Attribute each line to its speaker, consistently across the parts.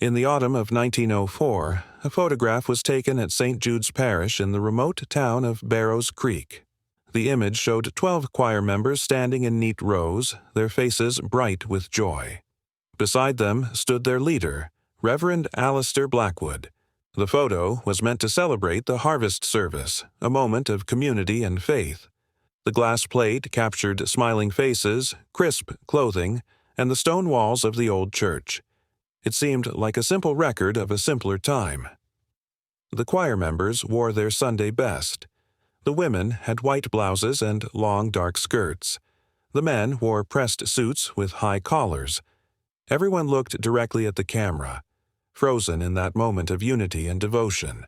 Speaker 1: In the autumn of 1904, a photograph was taken at St. Jude's Parish in the remote town of Barrow's Creek. The image showed 12 choir members standing in neat rows, their faces bright with joy. Beside them stood their leader, Reverend Alistair Blackwood. The photo was meant to celebrate the harvest service, a moment of community and faith. The glass plate captured smiling faces, crisp clothing, and the stone walls of the old church. It seemed like a simple record of a simpler time. The choir members wore their Sunday best. The women had white blouses and long dark skirts. The men wore pressed suits with high collars. Everyone looked directly at the camera, frozen in that moment of unity and devotion.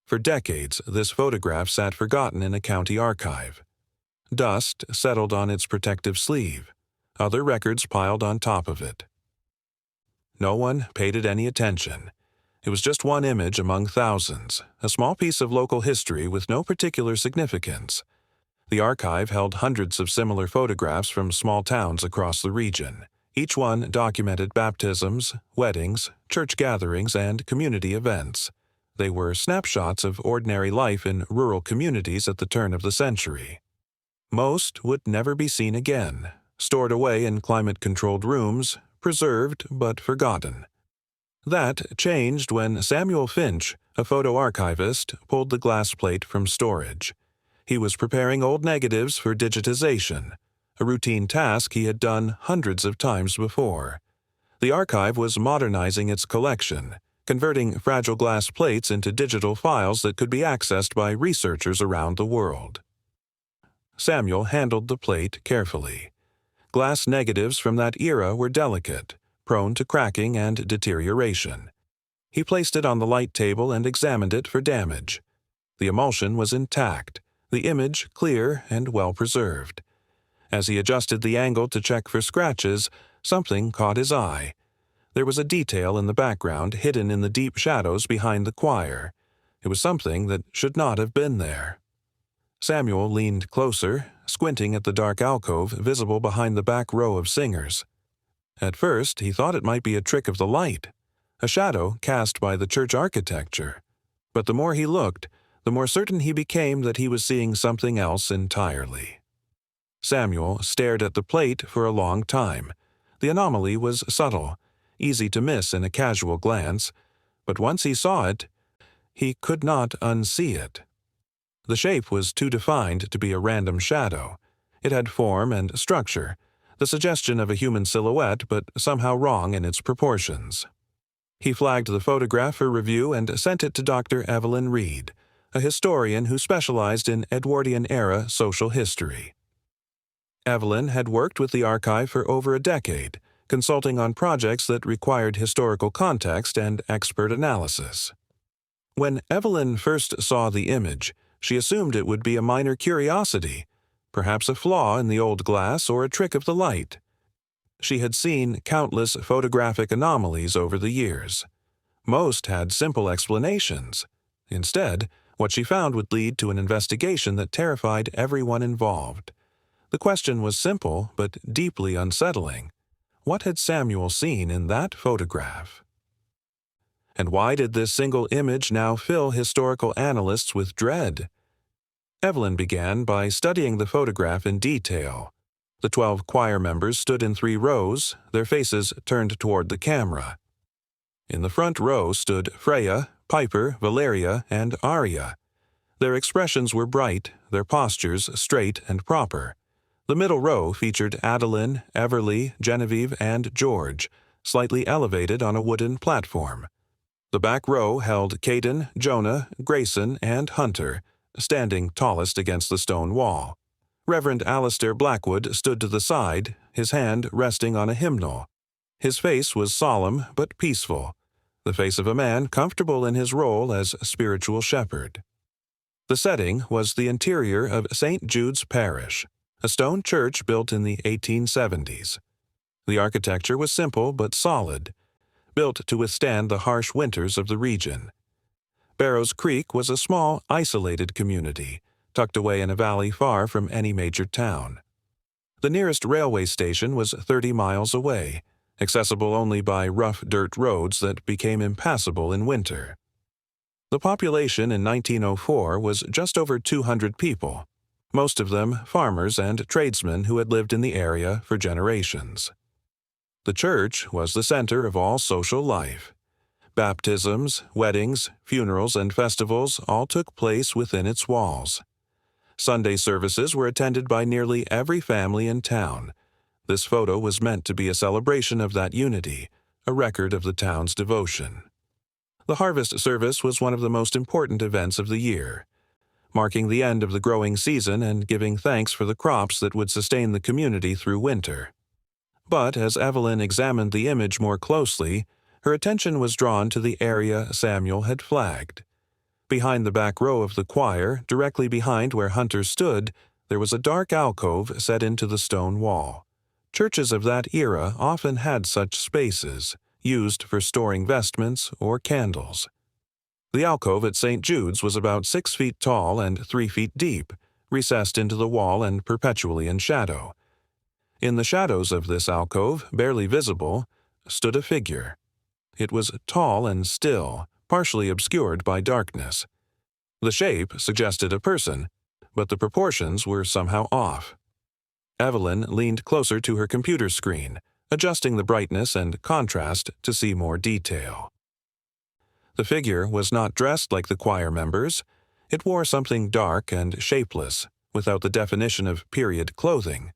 Speaker 1: For decades, this photograph sat forgotten in a county archive. Dust settled on its protective sleeve, other records piled on top of it. No one paid it any attention. It was just one image among thousands, a small piece of local history with no particular significance. The archive held hundreds of similar photographs from small towns across the region. Each one documented baptisms, weddings, church gatherings, and community events. They were snapshots of ordinary life in rural communities at the turn of the century. Most would never be seen again, stored away in climate-controlled rooms, preserved but forgotten. That changed when Samuel Finch, a photo archivist, pulled the glass plate from storage. He was preparing old negatives for digitization, a routine task he had done hundreds of times before. The archive was modernizing its collection, converting fragile glass plates into digital files that could be accessed by researchers around the world. Samuel handled the plate carefully. Glass negatives from that era were delicate, prone to cracking and deterioration. He placed it on the light table and examined it for damage. The emulsion was intact, the image clear and well preserved. As he adjusted the angle to check for scratches, something caught his eye. There was a detail in the background hidden in the deep shadows behind the choir. It was something that should not have been there. Samuel leaned closer, squinting at the dark alcove visible behind the back row of singers. At first, he thought it might be a trick of the light, a shadow cast by the church architecture. But the more he looked, the more certain he became that he was seeing something else entirely. Samuel stared at the plate for a long time. The anomaly was subtle, easy to miss in a casual glance, but once he saw it, he could not unsee it. The shape was too defined to be a random shadow. It had form and structure, the suggestion of a human silhouette, but somehow wrong in its proportions. He flagged the photograph for review and sent it to Dr. Evelyn Reed, a historian who specialized in Edwardian-era social history. Evelyn had worked with the archive for over a decade, consulting on projects that required historical context and expert analysis. When Evelyn first saw the image, she assumed it would be a minor curiosity, perhaps a flaw in the old glass or a trick of the light. She had seen countless photographic anomalies over the years. Most had simple explanations. Instead, what she found would lead to an investigation that terrified everyone involved. The question was simple but deeply unsettling. What had Samuel seen in that photograph? And why did this single image now fill historical analysts with dread? Evelyn began by studying the photograph in detail. The 12 choir members stood in 3 rows, their faces turned toward the camera. In the front row stood Freya, Piper, Valeria, and Aria. Their expressions were bright, their postures straight and proper. The middle row featured Adeline, Everly, Genevieve, and George, slightly elevated on a wooden platform. The back row held Caden, Jonah, Grayson, and Hunter, standing tallest against the stone wall. Reverend Alistair Blackwood stood to the side, his hand resting on a hymnal. His face was solemn but peaceful, the face of a man comfortable in his role as spiritual shepherd. The setting was the interior of St. Jude's Parish, a stone church built in the 1870s. The architecture was simple but solid, built to withstand the harsh winters of the region. Barrow's Creek was a small, isolated community, tucked away in a valley far from any major town. The nearest railway station was 30 miles away, accessible only by rough dirt roads that became impassable in winter. The population in 1904 was just over 200 people, most of them farmers and tradesmen who had lived in the area for generations. The church was the center of all social life. Baptisms, weddings, funerals, and festivals all took place within its walls. Sunday services were attended by nearly every family in town. This photo was meant to be a celebration of that unity, a record of the town's devotion. The harvest service was one of the most important events of the year, marking the end of the growing season and giving thanks for the crops that would sustain the community through winter. But as Evelyn examined the image more closely, her attention was drawn to the area Samuel had flagged. Behind the back row of the choir, directly behind where Hunter stood, there was a dark alcove set into the stone wall. Churches of that era often had such spaces, used for storing vestments or candles. The alcove at St. Jude's was about 6 feet tall and 3 feet deep, recessed into the wall and perpetually in shadow. In the shadows of this alcove, barely visible, stood a figure. It was tall and still, partially obscured by darkness. The shape suggested a person, but the proportions were somehow off. Evelyn leaned closer to her computer screen, adjusting the brightness and contrast to see more detail. The figure was not dressed like the choir members. It wore something dark and shapeless, without the definition of period clothing.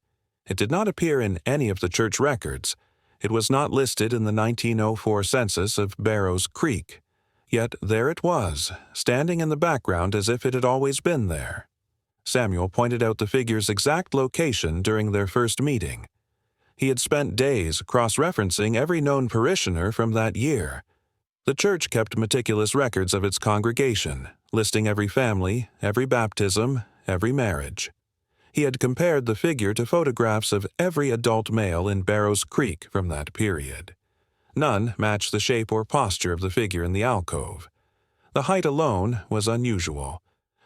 Speaker 1: It did not appear in any of the church records. It was not listed in the 1904 census of Barrow's Creek. Yet there it was, standing in the background as if it had always been there. Samuel pointed out the figure's exact location during their first meeting. He had spent days cross-referencing every known parishioner from that year. The church kept meticulous records of its congregation, listing every family, every baptism, every marriage. He had compared the figure to photographs of every adult male in Barrow's Creek from that period. None matched the shape or posture of the figure in the alcove. The height alone was unusual.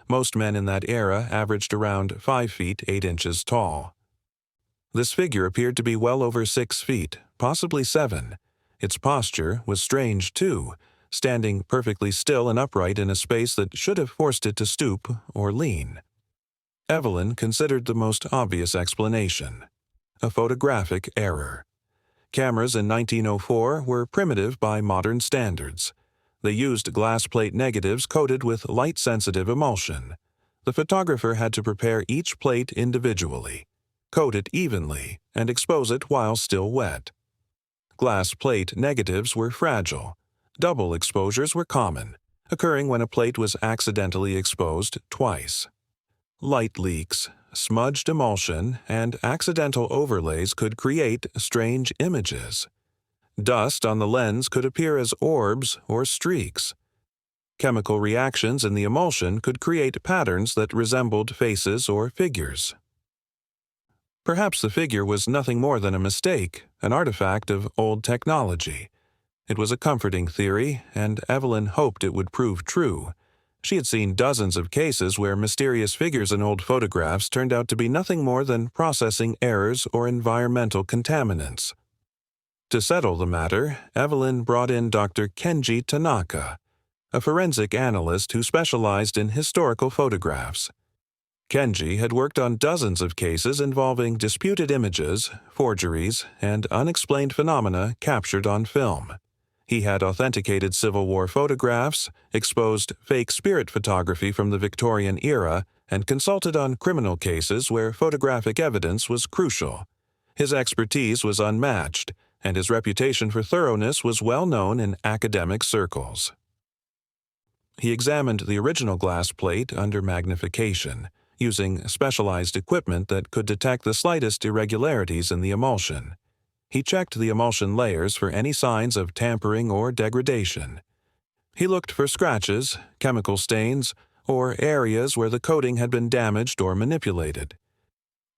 Speaker 1: Most men in that era averaged around 5 feet 8 inches tall. This figure appeared to be well over 6 feet, possibly 7. Its posture was strange, too, standing perfectly still and upright in a space that should have forced it to stoop or lean. Evelyn considered the most obvious explanation: a photographic error. Cameras in 1904 were primitive by modern standards. They used glass plate negatives coated with light-sensitive emulsion. The photographer had to prepare each plate individually, coat it evenly, and expose it while still wet. Glass plate negatives were fragile. Double exposures were common, occurring when a plate was accidentally exposed twice. Light leaks, smudged emulsion, and accidental overlays could create strange images. Dust on the lens could appear as orbs or streaks. Chemical reactions in the emulsion could create patterns that resembled faces or figures. Perhaps the figure was nothing more than a mistake, an artifact of old technology. It was a comforting theory, and Evelyn hoped it would prove true. She had seen dozens of cases where mysterious figures in old photographs turned out to be nothing more than processing errors or environmental contaminants. To settle the matter, Evelyn brought in Dr. Kenji Tanaka, a forensic analyst who specialized in historical photographs. Kenji had worked on dozens of cases involving disputed images, forgeries, and unexplained phenomena captured on film. He had authenticated Civil War photographs, exposed fake spirit photography from the Victorian era, and consulted on criminal cases where photographic evidence was crucial. His expertise was unmatched, and his reputation for thoroughness was well known in academic circles. He examined the original glass plate under magnification, using specialized equipment that could detect the slightest irregularities in the emulsion. He checked the emulsion layers for any signs of tampering or degradation. He looked for scratches, chemical stains, or areas where the coating had been damaged or manipulated.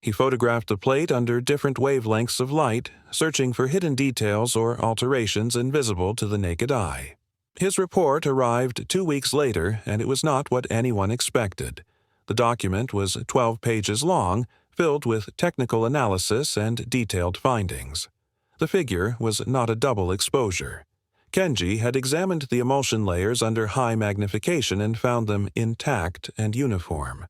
Speaker 1: He photographed the plate under different wavelengths of light, searching for hidden details or alterations invisible to the naked eye. His report arrived 2 weeks later, and it was not what anyone expected. The document was 12 pages long, filled with technical analysis and detailed findings. The figure was not a double exposure. Kenji had examined the emulsion layers under high magnification and found them intact and uniform.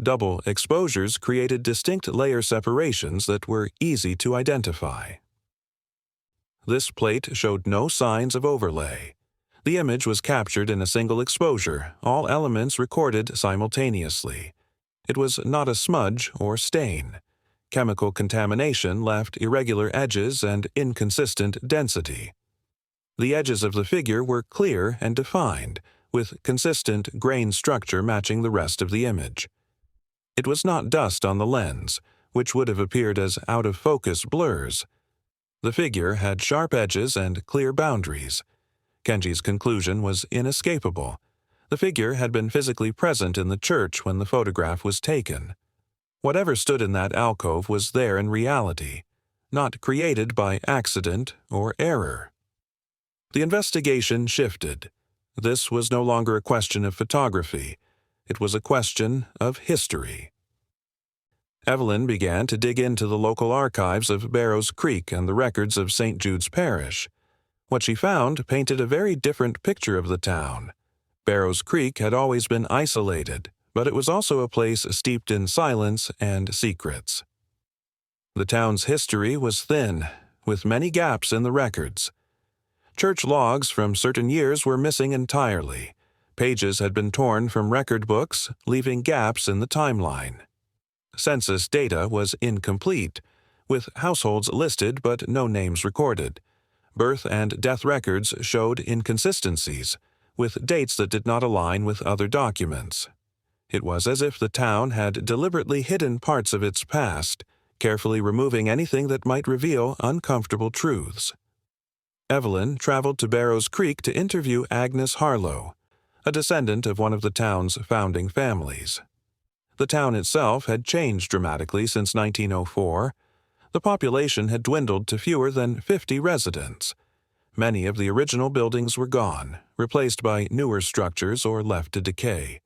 Speaker 1: Double exposures created distinct layer separations that were easy to identify. This plate showed no signs of overlay. The image was captured in a single exposure, all elements recorded simultaneously. It was not a smudge or stain. Chemical contamination left irregular edges and inconsistent density. The edges of the figure were clear and defined, with consistent grain structure matching the rest of the image. It was not dust on the lens, which would have appeared as out-of-focus blurs. The figure had sharp edges and clear boundaries. Kenji's conclusion was inescapable. The figure had been physically present in the church when the photograph was taken. Whatever stood in that alcove was there in reality, not created by accident or error. The investigation shifted. This was no longer a question of photography. It was a question of history. Evelyn began to dig into the local archives of Barrow's Creek and the records of St. Jude's Parish. What she found painted a very different picture of the town. Barrow's Creek had always been isolated, but it was also a place steeped in silence and secrets. The town's history was thin, with many gaps in the records. Church logs from certain years were missing entirely. Pages had been torn from record books, leaving gaps in the timeline. Census data was incomplete, with households listed but no names recorded. Birth and death records showed inconsistencies, with dates that did not align with other documents. It was as if the town had deliberately hidden parts of its past, carefully removing anything that might reveal uncomfortable truths. Evelyn traveled to Barrow's Creek to interview Agnes Harlow, a descendant of one of the town's founding families. The town itself had changed dramatically since 1904. The population had dwindled to fewer than 50 residents. Many of the original buildings were gone, replaced by newer structures or left to decay.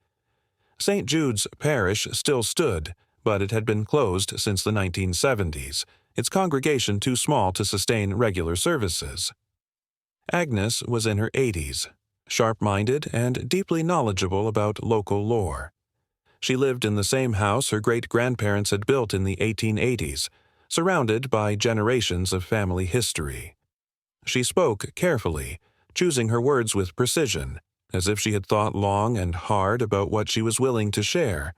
Speaker 1: St. Jude's Parish still stood, but it had been closed since the 1970s, its congregation too small to sustain regular services. Agnes was in her 80s, sharp-minded and deeply knowledgeable about local lore. She lived in the same house her great-grandparents had built in the 1880s, surrounded by generations of family history. She spoke carefully, choosing her words with precision, as if she had thought long and hard about what she was willing to share.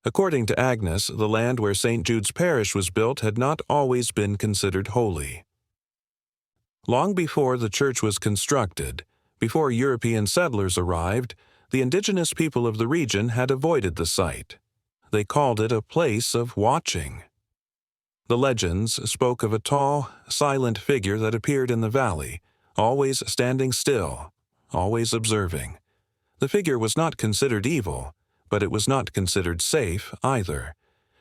Speaker 1: According to Agnes, the land where St. Jude's Parish was built had not always been considered holy. Long before the church was constructed, before European settlers arrived, the indigenous people of the region had avoided the site. They called it a place of watching. The legends spoke of a tall, silent figure that appeared in the valley, always standing still, always observing. The figure was not considered evil, but it was not considered safe either.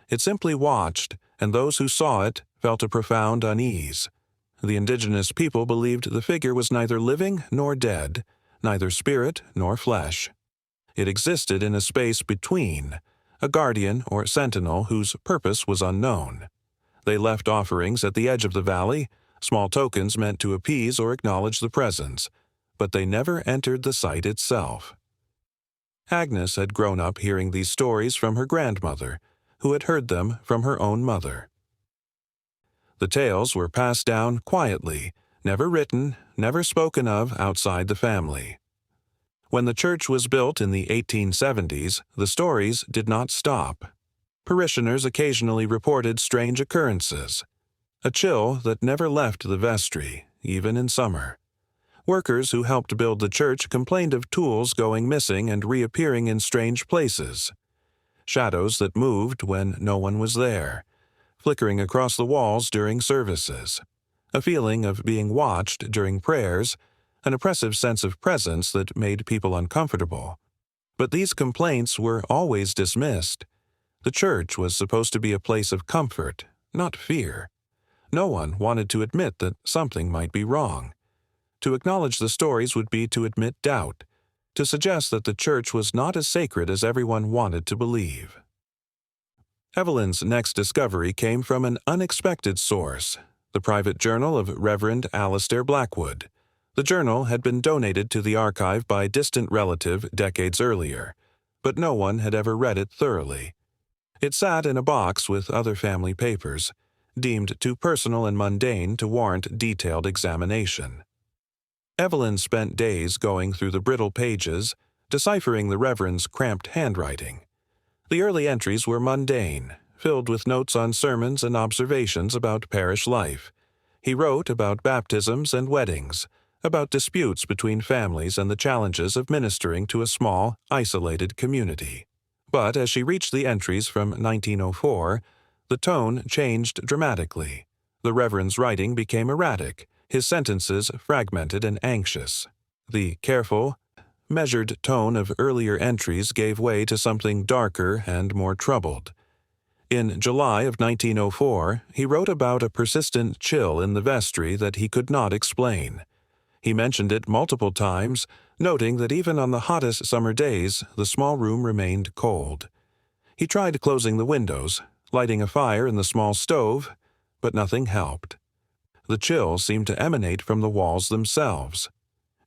Speaker 1: It simply watched, and those who saw it felt a profound unease. The indigenous people believed the figure was neither living nor dead, neither spirit nor flesh. It existed in a space between, a guardian or sentinel whose purpose was unknown. They left offerings at the edge of the valley, small tokens meant to appease or acknowledge the presence, but they never entered the site itself. Agnes had grown up hearing these stories from her grandmother, who had heard them from her own mother. The tales were passed down quietly, never written, never spoken of outside the family. When the church was built in the 1870s, the stories did not stop. Parishioners occasionally reported strange occurrences. A chill that never left the vestry, even in summer. Workers who helped build the church complained of tools going missing and reappearing in strange places. Shadows that moved when no one was there, flickering across the walls during services. A feeling of being watched during prayers, an oppressive sense of presence that made people uncomfortable. But these complaints were always dismissed. The church was supposed to be a place of comfort, not fear. No one wanted to admit that something might be wrong. To acknowledge the stories would be to admit doubt, to suggest that the church was not as sacred as everyone wanted to believe. Evelyn's next discovery came from an unexpected source, the private journal of Reverend Alistair Blackwood. The journal had been donated to the archive by a distant relative decades earlier, but no one had ever read it thoroughly. It sat in a box with other family papers, deemed too personal and mundane to warrant detailed examination. Evelyn spent days going through the brittle pages, deciphering the Reverend's cramped handwriting. The early entries were mundane, filled with notes on sermons and observations about parish life. He wrote about baptisms and weddings, about disputes between families and the challenges of ministering to a small, isolated community. But as she reached the entries from 1904, the tone changed dramatically. The Reverend's writing became erratic, his sentences fragmented and anxious. The careful, measured tone of earlier entries gave way to something darker and more troubled. In July of 1904, he wrote about a persistent chill in the vestry that he could not explain. He mentioned it multiple times, noting that even on the hottest summer days, the small room remained cold. He tried closing the windows, lighting a fire in the small stove, but nothing helped. The chill seemed to emanate from the walls themselves.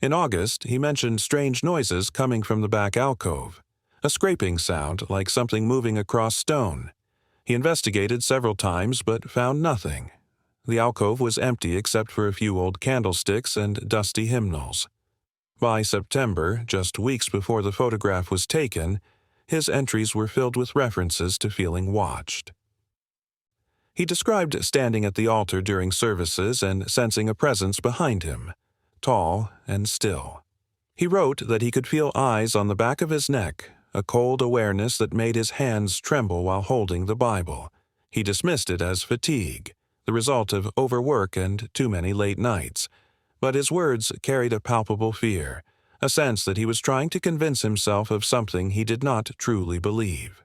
Speaker 1: In August, he mentioned strange noises coming from the back alcove, a scraping sound like something moving across stone. He investigated several times but found nothing. The alcove was empty except for a few old candlesticks and dusty hymnals. By September, just weeks before the photograph was taken, his entries were filled with references to feeling watched. He described standing at the altar during services and sensing a presence behind him, tall and still. He wrote that he could feel eyes on the back of his neck, a cold awareness that made his hands tremble while holding the Bible. He dismissed it as fatigue, the result of overwork and too many late nights, but his words carried a palpable fear, a sense that he was trying to convince himself of something he did not truly believe.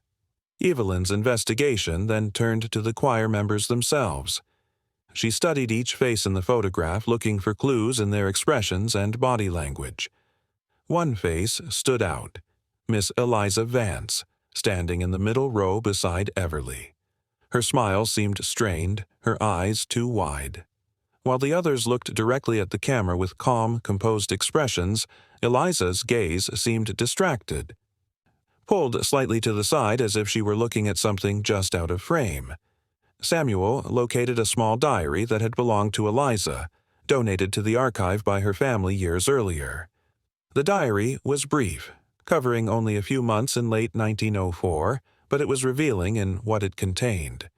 Speaker 1: Evelyn's investigation then turned to the choir members themselves. She studied each face in the photograph, looking for clues in their expressions and body language. One face stood out, Miss Eliza Vance, standing in the middle row beside Everly. Her smile seemed strained, her eyes too wide. While the others looked directly at the camera with calm, composed expressions, Eliza's gaze seemed distracted, pulled slightly to the side as if she were looking at something just out of frame. Samuel located a small diary that had belonged to Eliza, donated to the archive by her family years earlier. The diary was brief, covering only a few months in late 1904, but it was revealing in what it contained.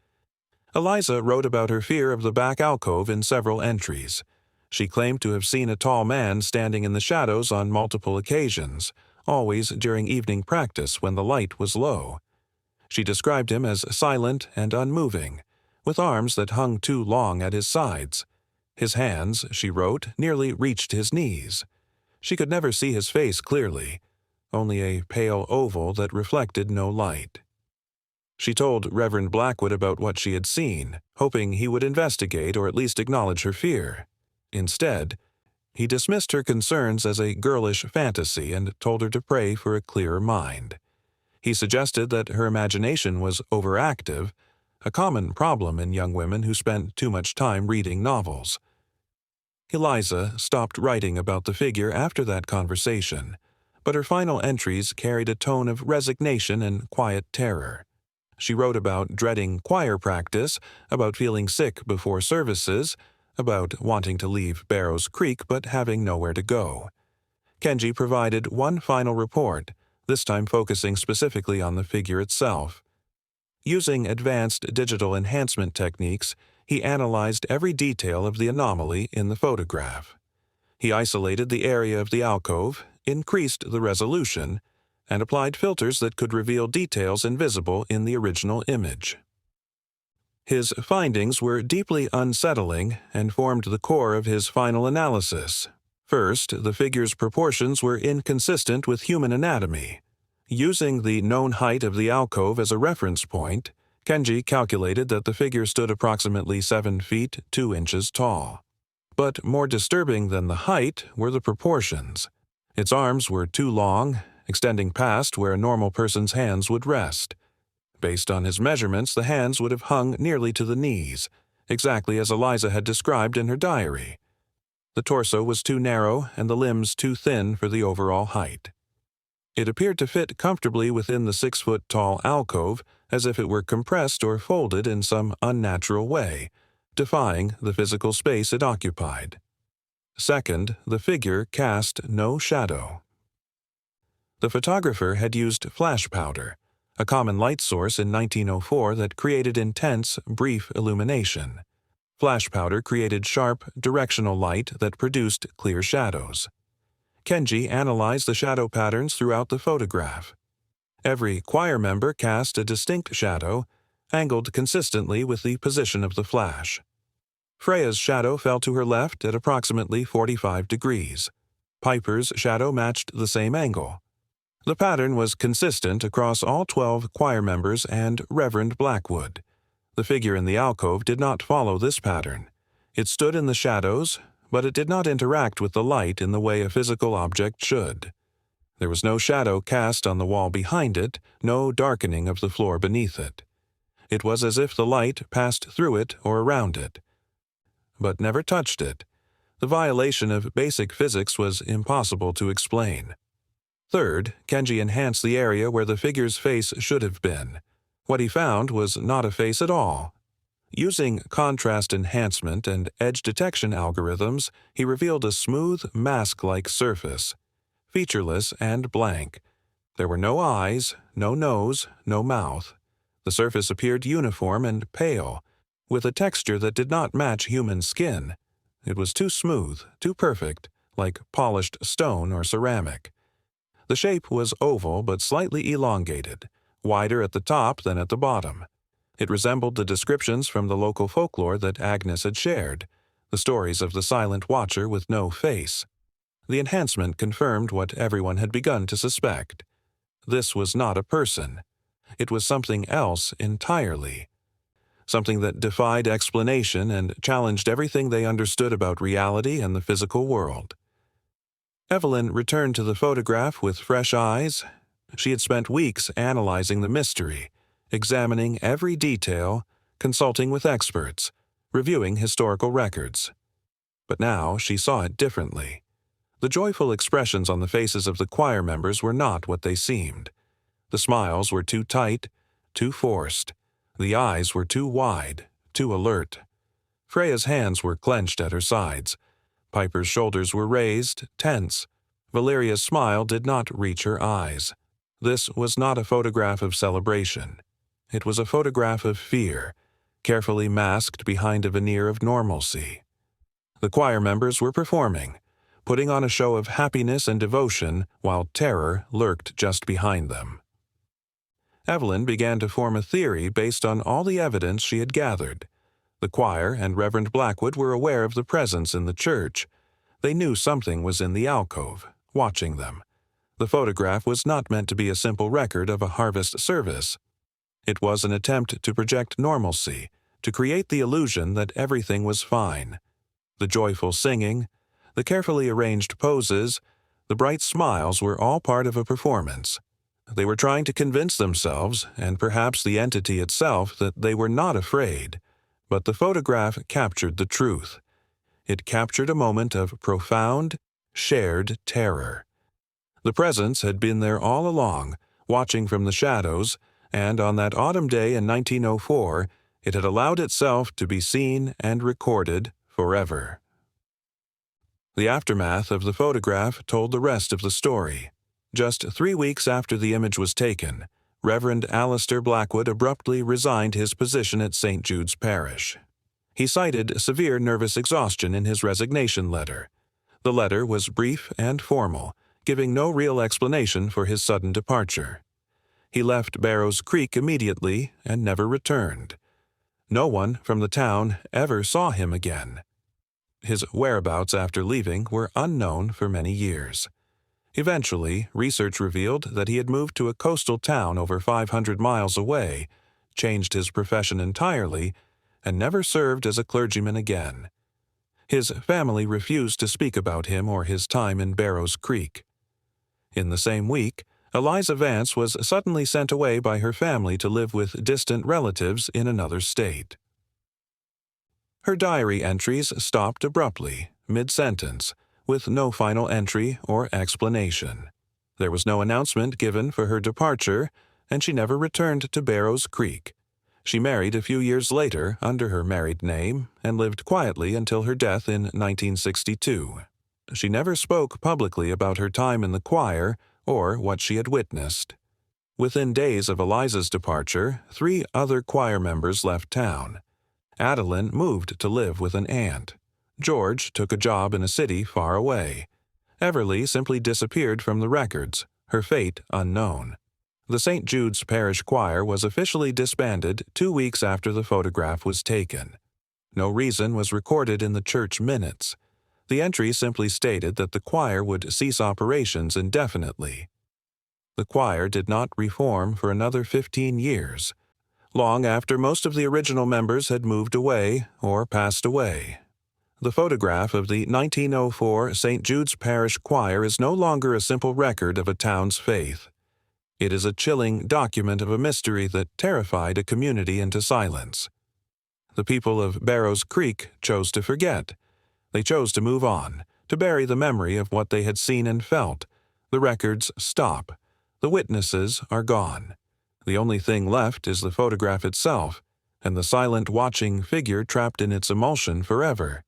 Speaker 1: Eliza wrote about her fear of the back alcove in several entries. She claimed to have seen a tall man standing in the shadows on multiple occasions, always during evening practice when the light was low. She described him as silent and unmoving, with arms that hung too long at his sides. His hands, she wrote, nearly reached his knees. She could never see his face clearly, only a pale oval that reflected no light. She told Reverend Blackwood about what she had seen, hoping he would investigate or at least acknowledge her fear. Instead, he dismissed her concerns as a girlish fantasy and told her to pray for a clearer mind. He suggested that her imagination was overactive, a common problem in young women who spent too much time reading novels. Eliza stopped writing about the figure after that conversation, but her final entries carried a tone of resignation and quiet terror. She wrote about dreading choir practice, about feeling sick before services, about wanting to leave Barrow's Creek but having nowhere to go. Kenji provided one final report, this time focusing specifically on the figure itself. Using advanced digital enhancement techniques, he analyzed every detail of the anomaly in the photograph. He isolated the area of the alcove, increased the resolution, and applied filters that could reveal details invisible in the original image. His findings were deeply unsettling and formed the core of his final analysis. First, the figure's proportions were inconsistent with human anatomy. Using the known height of the alcove as a reference point, Kenji calculated that the figure stood approximately 7 feet 2 inches tall. But more disturbing than the height were the proportions. Its arms were too long, extending past where a normal person's hands would rest. Based on his measurements, the hands would have hung nearly to the knees, exactly as Eliza had described in her diary. The torso was too narrow and the limbs too thin for the overall height. It appeared to fit comfortably within the 6-foot-tall alcove, as if it were compressed or folded in some unnatural way, defying the physical space it occupied. Second, the figure cast no shadow. The photographer had used flash powder, a common light source in 1904 that created intense, brief illumination. Flash powder created sharp, directional light that produced clear shadows. Kenji analyzed the shadow patterns throughout the photograph. Every choir member cast a distinct shadow, angled consistently with the position of the flash. Freya's shadow fell to her left at approximately 45 degrees. Piper's shadow matched the same angle. The pattern was consistent across all 12 choir members and Reverend Blackwood. The figure in the alcove did not follow this pattern. It stood in the shadows, but it did not interact with the light in the way a physical object should. There was no shadow cast on the wall behind it, no darkening of the floor beneath it. It was as if the light passed through it or around it, but never touched it. The violation of basic physics was impossible to explain. Third, Kenji enhanced the area where the figure's face should have been. What he found was not a face at all. Using contrast enhancement and edge detection algorithms, he revealed a smooth, mask-like surface, featureless and blank. There were no eyes, no nose, no mouth. The surface appeared uniform and pale, with a texture that did not match human skin. It was too smooth, too perfect, like polished stone or ceramic. The shape was oval but slightly elongated, wider at the top than at the bottom. It resembled the descriptions from the local folklore that Agnes had shared, the stories of the silent watcher with no face. The enhancement confirmed what everyone had begun to suspect. This was not a person. It was something else entirely. Something that defied explanation and challenged everything they understood about reality and the physical world. Evelyn returned to the photograph with fresh eyes. She had spent weeks analyzing the mystery, examining every detail, consulting with experts, reviewing historical records. But now she saw it differently. The joyful expressions on the faces of the choir members were not what they seemed. The smiles were too tight, too forced. The eyes were too wide, too alert. Freya's hands were clenched at her sides. Piper's shoulders were raised, tense. Valeria's smile did not reach her eyes. This was not a photograph of celebration. It was a photograph of fear, carefully masked behind a veneer of normalcy. The choir members were performing, putting on a show of happiness and devotion while terror lurked just behind them. Evelyn began to form a theory based on all the evidence she had gathered. The choir and Reverend Blackwood were aware of the presence in the church. They knew something was in the alcove, watching them. The photograph was not meant to be a simple record of a harvest service. It was an attempt to project normalcy, to create the illusion that everything was fine. The joyful singing, the carefully arranged poses, the bright smiles were all part of a performance. They were trying to convince themselves, and perhaps the entity itself, that they were not afraid. But the photograph captured the truth. It captured a moment of profound, shared terror. The presence had been there all along, watching from the shadows, and on that autumn day in 1904, it had allowed itself to be seen and recorded forever. The aftermath of the photograph told the rest of the story. Just 3 weeks after the image was taken, Reverend Alistair Blackwood abruptly resigned his position at St. Jude's Parish. He cited severe nervous exhaustion in his resignation letter. The letter was brief and formal, giving no real explanation for his sudden departure. He left Barrow's Creek immediately and never returned. No one from the town ever saw him again. His whereabouts after leaving were unknown for many years. Eventually, research revealed that he had moved to a coastal town over 500 miles away, changed his profession entirely, and never served as a clergyman again. His family refused to speak about him or his time in Barrow's Creek. In the same week, Eliza Vance was suddenly sent away by her family to live with distant relatives in another state. Her diary entries stopped abruptly, mid-sentence, with no final entry or explanation. There was no announcement given for her departure, and she never returned to Barrow's Creek. She married a few years later under her married name and lived quietly until her death in 1962. She never spoke publicly about her time in the choir or what she had witnessed. Within days of Eliza's departure, 3 other choir members left town. Adeline moved to live with an aunt. George took a job in a city far away. Everly simply disappeared from the records, her fate unknown. The St. Jude's Parish Choir was officially disbanded 2 weeks after the photograph was taken. No reason was recorded in the church minutes. The entry simply stated that the choir would cease operations indefinitely. The choir did not reform for another 15 years, long after most of the original members had moved away or passed away. The photograph of the 1904 St. Jude's Parish Choir is no longer a simple record of a town's faith. It is a chilling document of a mystery that terrified a community into silence. The people of Barrow's Creek chose to forget. They chose to move on, to bury the memory of what they had seen and felt. The records stop. The witnesses are gone. The only thing left is the photograph itself, and the silent watching figure trapped in its emulsion forever.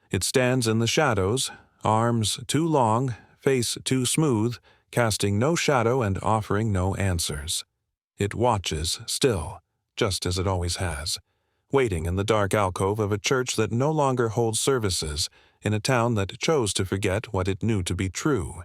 Speaker 1: It stands in the shadows, arms too long, face too smooth, casting no shadow and offering no answers. It watches still, just as it always has, waiting in the dark alcove of a church that no longer holds services, in a town that chose to forget what it knew to be true.